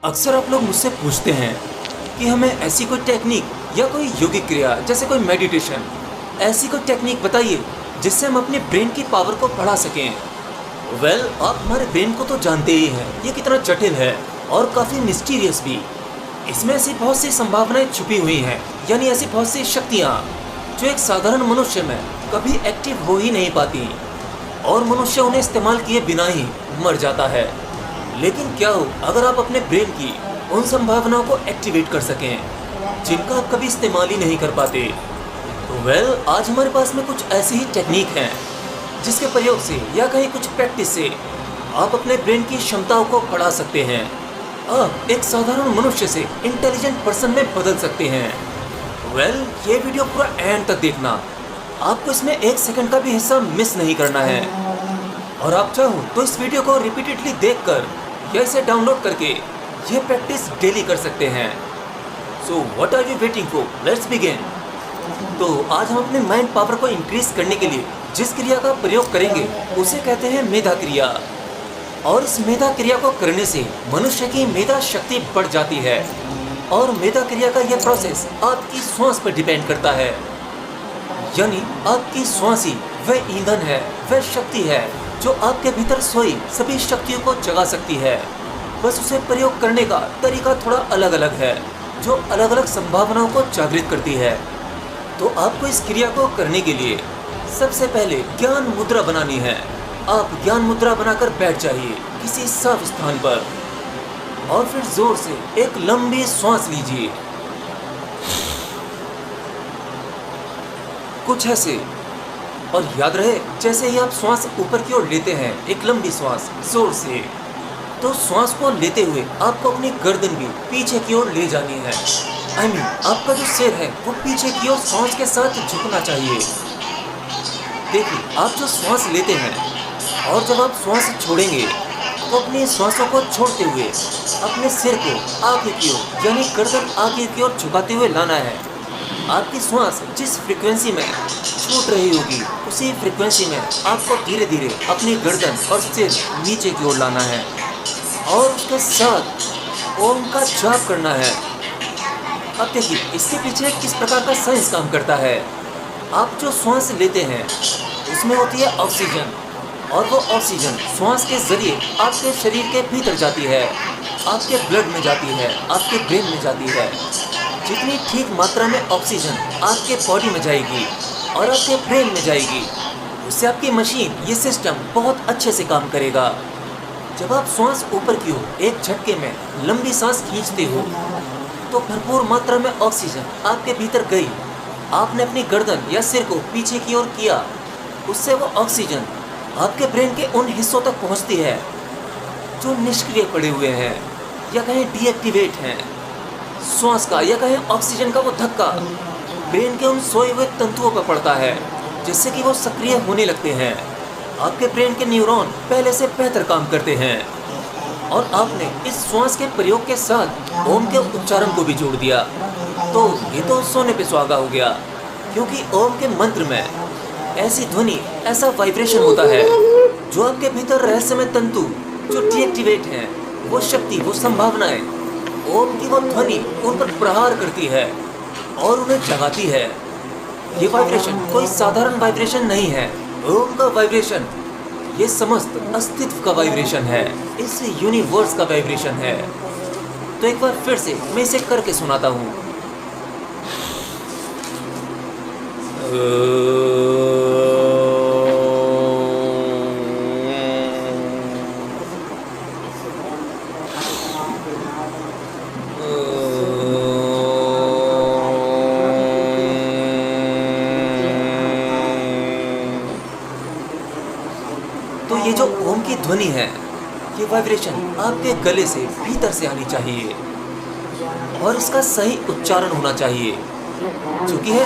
अक्सर आप लोग मुझसे पूछते हैं कि हमें ऐसी कोई टेक्निक या कोई योगिक क्रिया जैसे कोई मेडिटेशन, ऐसी कोई टेक्निक बताइए जिससे हम अपने ब्रेन की पावर को बढ़ा सकें। आप हमारे ब्रेन को तो जानते ही हैं, ये कितना जटिल है और काफ़ी मिस्टीरियस भी। इसमें ऐसी बहुत सी संभावनाएं छुपी हुई हैं, यानी ऐसी बहुत सी शक्तियाँ जो एक साधारण मनुष्य में कभी एक्टिव हो ही नहीं पाती और मनुष्य उन्हें इस्तेमाल किए बिना ही मर जाता है। लेकिन क्या हो अगर आप अपने ब्रेन की उन संभावनाओं को एक्टिवेट कर सकें जिनका आप कभी इस्तेमाल ही नहीं कर पाते। तो आज हमारे पास में कुछ ऐसी ही टेक्निक हैं जिसके प्रयोग से या कहीं कुछ प्रैक्टिस से आप अपने ब्रेन की क्षमताओं को बढ़ा सकते हैं। आप एक साधारण मनुष्य से इंटेलिजेंट पर्सन में बदल सकते हैं। ये वीडियो पूरा एंड तक देखना, आपको इसमें एक सेकंड का भी हिस्सा मिस नहीं करना है। और आप चाहो तो इस वीडियो को रिपीटेडली देखकर या इसे डाउनलोड करके ये प्रैक्टिस डेली कर सकते हैं। So what are you waiting for, let's begin. तो आज हम अपने माइंड पावर को इंक्रीज करने के लिए जिस क्रिया का प्रयोग करेंगे उसे कहते हैं मेधा क्रिया। और इस मेधा क्रिया को करने से मनुष्य की मेधा शक्ति बढ़ जाती है। और मेधा क्रिया का यह प्रोसेस आपकी श्वास पर डिपेंड करता है, यानी आपकी श्वास ही वह ईंधन है, वह शक्ति है जो आपके भीतर सोई सभी शक्तियों को जगा सकती है। बस उसे प्रयोग करने का तरीका थोड़ा अलग अलग है जो अलग अलग संभावनाओं को जागृत करती है। तो आपको इस क्रिया को करने के लिए सबसे पहले ज्ञान मुद्रा बनानी है। आप ज्ञान मुद्रा बनाकर बैठ जाइए किसी साफ स्थान पर और फिर जोर से एक लंबी श्वास लीजिए, कुछ ऐसे। और याद रहे, जैसे ही आप श्वास ऊपर की ओर लेते हैं एक लंबी श्वास जोर से, तो श्वास को लेते हुए आपको अपनी गर्दन भी पीछे की ओर ले जानी है। आपका जो सिर है वो पीछे की ओर श्वास के साथ झुकना चाहिए। देखिए, आप जो श्वास लेते हैं और जब आप श्वास छोड़ेंगे तो अपनी श्वासों को छोड़ते हुए अपने सिर को आगे की ओर यानी गर्दन आगे की ओर झुकाते हुए लाना है। आपकी श्वास जिस फ्रीक्वेंसी में छूट रही होगी उसी फ्रीक्वेंसी में आपको धीरे धीरे अपनी गर्दन और सिर नीचे की ओर लाना है और उसके साथ ओम का जाप करना है। अब देखिए, इसके पीछे किस प्रकार का साइंस काम करता है। आप जो श्वास लेते हैं उसमें होती है ऑक्सीजन, और वो ऑक्सीजन श्वास के जरिए आपके शरीर के भीतर जाती है, आपके ब्लड में जाती है, आपके ब्रेन में जाती है। जितनी ठीक मात्रा में ऑक्सीजन आपके बॉडी में जाएगी और आपके ब्रेन में जाएगी, उससे आपकी मशीन, ये सिस्टम बहुत अच्छे से काम करेगा। जब आप श्वास ऊपर की ओर एक झटके में लंबी सांस खींचते हो तो भरपूर मात्रा में ऑक्सीजन आपके भीतर गई। आपने अपनी गर्दन या सिर को पीछे की ओर किया, उससे वो ऑक्सीजन आपके ब्रेन के उन हिस्सों तक पहुंचती है जो निष्क्रिय पड़े हुए हैं या कहीं डीएक्टिवेट हैं। श्वास का या कहीं ऑक्सीजन का वो धक्का ब्रेन के उन सोए हुए तंतुओं पर पड़ता है जिससे कि वो सक्रिय होने लगते हैं। आपके ब्रेन के न्यूरॉन पहले से बेहतर काम करते हैं। और आपने इस श्वास के प्रयोग के साथ ओम के उच्चारण को भी जोड़ दिया, तो ये तो सोने पे सुहागा हो गया, क्योंकि ओम के मंत्र में ऐसी ध्वनि, ऐसा वाइब्रेशन होता है जो आपके भीतर रहस्यमय तंतु जो डीएक्टिवेट हैं, वो शक्ति, वो संभावनाएं, ओम की वो ध्वनि उन पर प्रहार करती है और उन्हें जगाती है। ये वाइब्रेशन कोई साधारण वाइब्रेशन नहीं है। ओम का वाइब्रेशन ये समस्त अस्तित्व का वाइब्रेशन है, इस यूनिवर्स का वाइब्रेशन है। तो एक बार फिर से मैं इसे करके सुनाता हूँ। तो ये जो ओम की ध्वनि है, ये वाइब्रेशन आपके गले से भीतर से आनी चाहिए और इसका सही उच्चारण होना चाहिए, जो कि है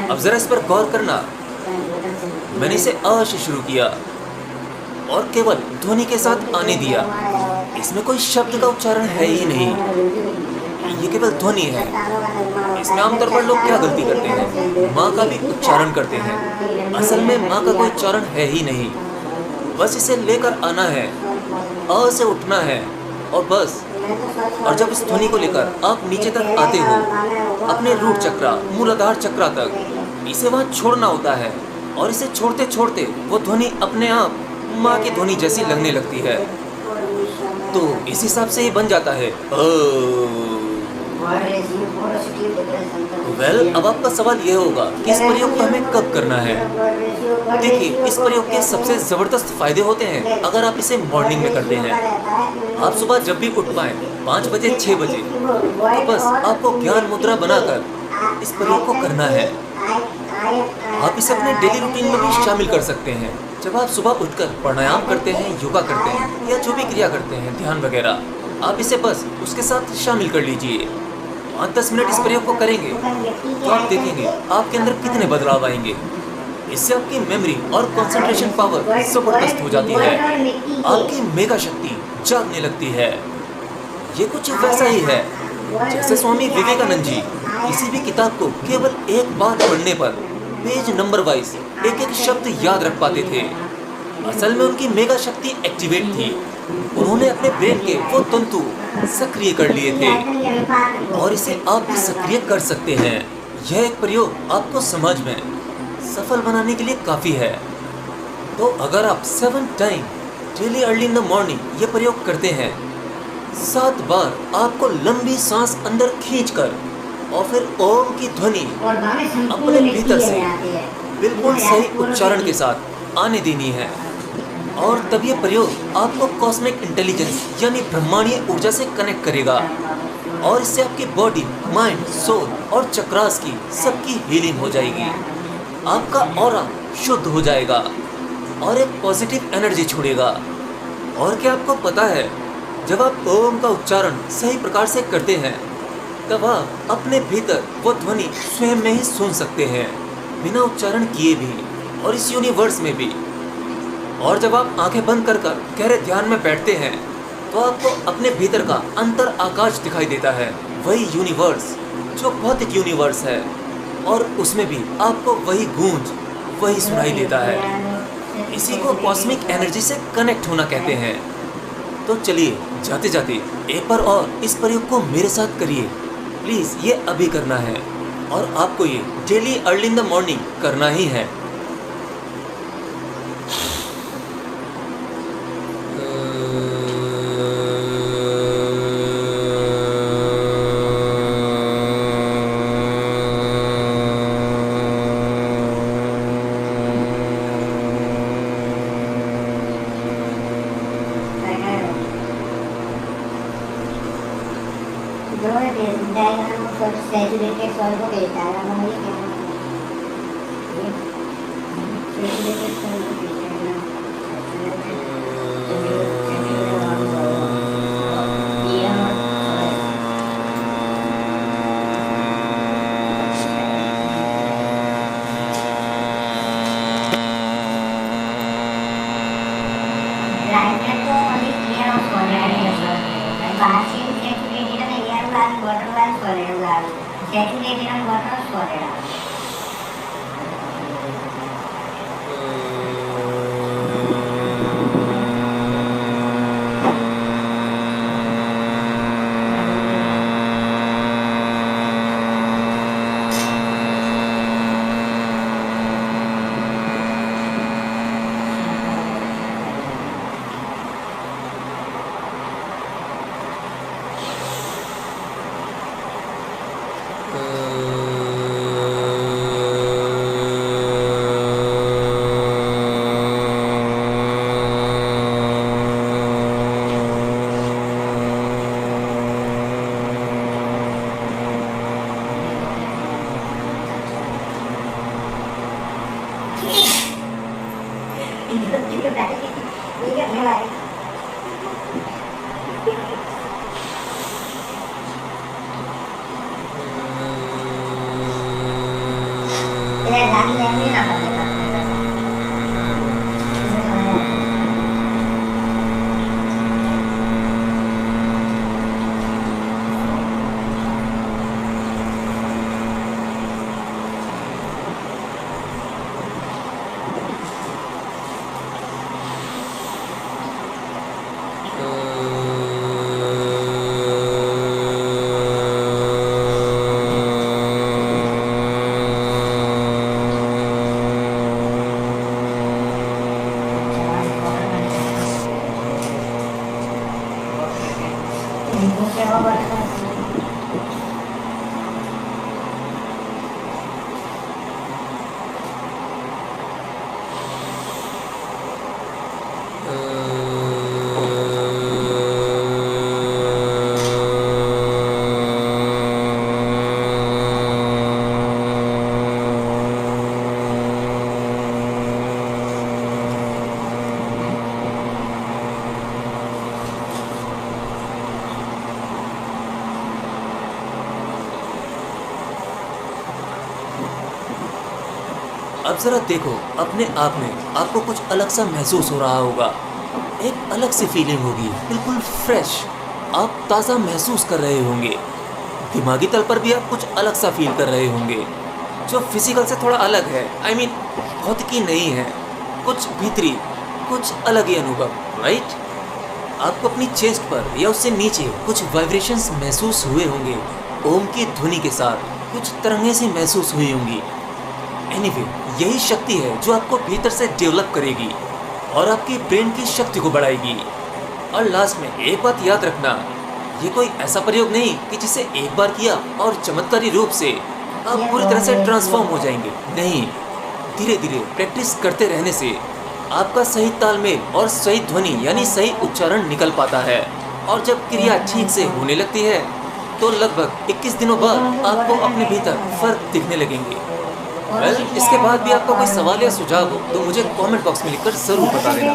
अब जरा इस पर गौर करना। मैंने इसे अ से शुरू किया और केवल ध्वनि के साथ आने दिया। इसमें कोई शब्द का उच्चारण है ही नहीं। ये केवल ध्वनि है। इसमें आमतौर पर लोग क्या गलती करते हैं, माँ का भी उच्चारण करते हैं। असल में माँ का कोई उच्चारण है ही नहीं, बस इसे लेकर आना है, अ से उठना है और बस। और जब इस ध्वनि को लेकर आप नीचे तक आते हो, अपने रूट चक्रा, मूलाधार चक्रा तक, इसे वहाँ छोड़ना होता है। और इसे छोड़ते छोड़ते वो ध्वनि अपने आप माँ की ध्वनि जैसी लगने लगती है। तो इस हिसाब से ये बन जाता है अब आपका सवाल यह होगा कि इस प्रयोग को हमें कब करना है। देखिए, इस प्रयोग के सबसे जबरदस्त फायदे होते हैं अगर आप इसे मॉर्निंग में करते हैं। आप सुबह जब भी उठ पाए, 5 बजे 6 बजे, तो बस आपको ज्ञान मुद्रा बनाकर इस प्रयोग को करना है। आप इसे अपने डेली रूटीन में भी शामिल कर सकते हैं। जब आप सुबह उठकर प्राणायाम करते हैं, योगा करते हैं या जो भी क्रिया करते हैं, ध्यान वगैरह, आप इसे बस उसके साथ शामिल कर लीजिए। 5-10 मिनट इस प्रयोग को करेंगे तो आप देखेंगे आपके अंदर कितने बदलाव आएंगे। इससे आपकी मेमोरी और कंसंट्रेशन पावर जबरदस्त हो जाती है। आपकी मेगा शक्ति जागने लगती है। ये कुछ वैसा ही है जैसे स्वामी विवेकानंद जी किसी भी किताब को केवल एक बार पढ़ने पर पेज नंबर वाइज एक एक शब्द याद रख पाते थे। असल में उनकी मेगा शक्ति एक्टिवेट थी। उन्होंने अपने ब्रेन के वो तंतु सक्रिय कर लिए थे और इसे आप भी सक्रिय कर सकते हैं। यह एक प्रयोग आपको समझ में सफल बनाने के लिए काफ़ी है। तो अगर आप 7 time daily early in the morning ये प्रयोग करते हैं, 7 बार आपको लंबी सांस अंदर खींचकर और फिर ओम की ध्वनि अपने भीतर से बिल्कुल सही उच्चारण के साथ आने देनी है। और तब ये प्रयोग आपको कॉस्मिक इंटेलिजेंस यानी ब्रह्मांडीय ऊर्जा से कनेक्ट करेगा और इससे आपकी बॉडी, माइंड, सोल और चक्रास की सबकी हीलिंग हो जाएगी। आपका ऑरा शुद्ध हो जाएगा और एक पॉजिटिव एनर्जी छोड़ेगा। और क्या आपको पता है, जब आप ओम का उच्चारण सही प्रकार से करते हैं तब आप अपने भीतर वो ध्वनि स्वयं में ही सुन सकते हैं, बिना उच्चारण किए भी और इस यूनिवर्स में भी। और जब आप आंखें बंद कर कर गहरे ध्यान में बैठते हैं तो आपको अपने भीतर का अंतर आकाश दिखाई देता है, वही यूनिवर्स जो भौतिक यूनिवर्स है, और उसमें भी आपको वही गूंज वही सुनाई देता है। इसी को कॉस्मिक एनर्जी से कनेक्ट होना कहते हैं। तो चलिए जाते जाते एक बार और इस प्रयोग को मेरे साथ करिए प्लीज़। ये अभी करना है और आपको ये daily early in the morning करना ही है। सैचुरेटेड सॉइल को कहता है, हम ये कहते हैं सैचुरेटेड सॉइल को कहते हैं ना। क्लाइमेट तो अभी क्लियर हो रहा है, बाहर से सैचुरेटेड है, एयर वाला वाटर वाला सॉइल वाला सैचुरेटेड है, वाटर सॉइल है। अब जरा देखो, अपने आप में आपको कुछ अलग सा महसूस हो रहा होगा। एक अलग सी फीलिंग होगी, बिल्कुल फ्रेश। आप ताज़ा महसूस कर रहे होंगे। दिमागी तल पर भी आप कुछ अलग सा फील कर रहे होंगे, जो फिजिकल से थोड़ा अलग है। आई मीन भौतिकी नहीं है, कुछ भीतरी, कुछ अलग ही अनुभव, राइट? आपको अपनी चेस्ट पर या उससे नीचे कुछ वाइब्रेशंस महसूस हुए होंगे। ओम की ध्वनि के साथ कुछ तरंगें सी महसूस हुई होंगी। एनीवे, यही शक्ति है जो आपको भीतर से डेवलप करेगी और आपकी ब्रेन की शक्ति को बढ़ाएगी। और लास्ट में एक बात याद रखना, ये कोई ऐसा प्रयोग नहीं कि जिसे एक बार किया और चमत्कारी रूप से आप पूरी तरह से ट्रांसफॉर्म हो जाएंगे। नहीं, धीरे धीरे प्रैक्टिस करते रहने से आपका सही तालमेल और सही ध्वनि यानी सही उच्चारण निकल पाता है। और जब क्रिया ठीक से होने लगती है तो लगभग 21 दिनों बाद आपको अपने भीतर फर्क दिखने लगेंगे। वेल, इसके बाद भी आपका कोई सवाल या सुझाव हो तो मुझे कमेंट बॉक्स में लिखकर ज़रूर बता देना।